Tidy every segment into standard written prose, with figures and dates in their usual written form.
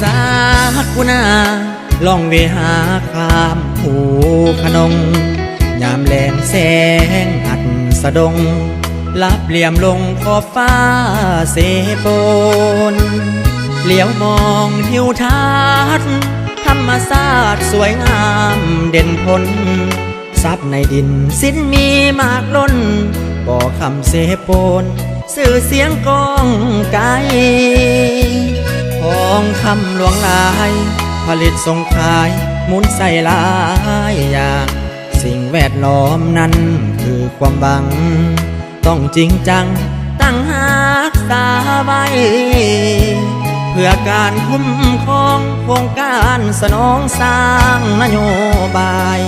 ษากุณาลองเวหาคามหูขนงยามแลงแสงอัดสะดงลับเหลี่ยมลงขอบฟ้าเสปนเหลียวมองทิวทัศน์ธรรมศาสตร์สวยงามเด่นพ้นซับในดินสิ้นมีมากล้นบ่อคำเสปนสื่อเสียงกองไกลทองคำหลวงลายผลิตส่งขายหมุนใส่หลายอย่างสิ่งแวดล้อมนั้นคือความบังต้องจริงจังตั้งหักษาไว้เพื่อการคุ้มครองโครงการสนองสร้างนโยบาย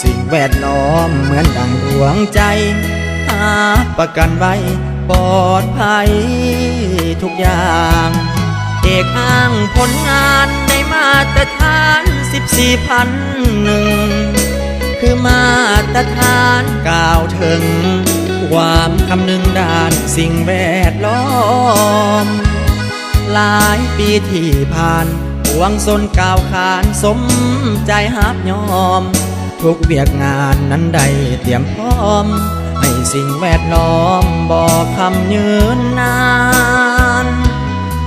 สิ่งแวดล้อมเหมือนดังดวงใจหาประกันไว้ปลอดภัยทุกอย่างเอกอ้างผลงานในมาตรฐาน14,001คือมาตรฐานกล่าวถึงความคำนึงด้านสิ่งแวดล้อมหลายปีที่ผ่านหวงสนกล่าวขานสมใจฮับยอมทุกเวียกงานนั้นได้เตรียมพร้อมให้สิ่งแวดล้อมบ่คำยืนนาน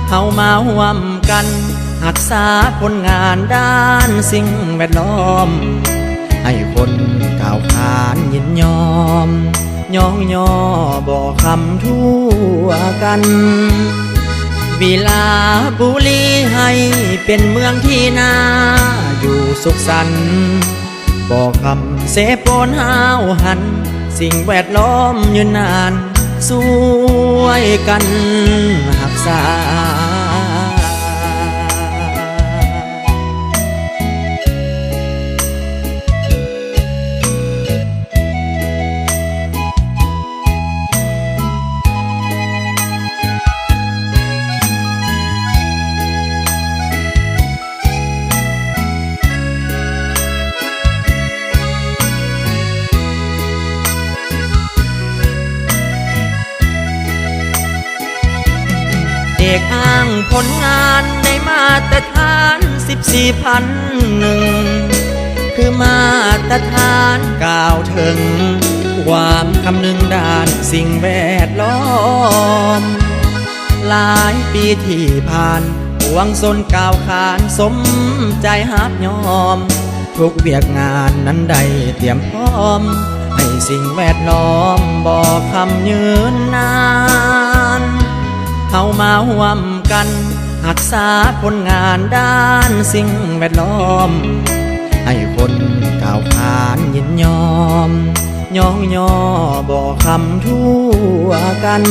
เข้ามาร่วมกันรักษาผลงานด้านสิ่งแวดล้อมให้คนกล่าวขานยินยอมย่องย่อบ่คำทั่วกันวิลาบุรีให้เป็นเมืองที่น่าอยู่สุขสันต์บ่คำเสปนห้าวหันสิ่งแวดล้อมยืนนานสวยกันรักษาเอกอ้างผลงานในมาตรฐาน14,001คือมาตรฐานกล่าวถึงความคำนึงด้านสิ่งแวดล้อมหลายปีที่ผ่านหวงสนกล่าวขานสมใจฮับยอมทุกเวียกงานนั้นได้เตรียมพร้อมให้สิ่งแวดล้อมบ่คำยืนนานเข้ามาร่วมกันรักษาผลงานด้านสิ่งแวดล้อมให้คนกล่าวขานยินยอมย่องย่อบ่คำทั่วกัน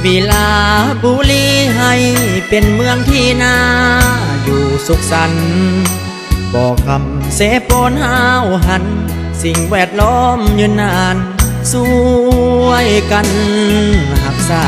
วิลาบุรีให้เป็นเมืองที่น่าอยู่สุขสันต์บ่คำเสปนห้าวหันสิ่งแวดล้อมยืนนานสวยกันรักษา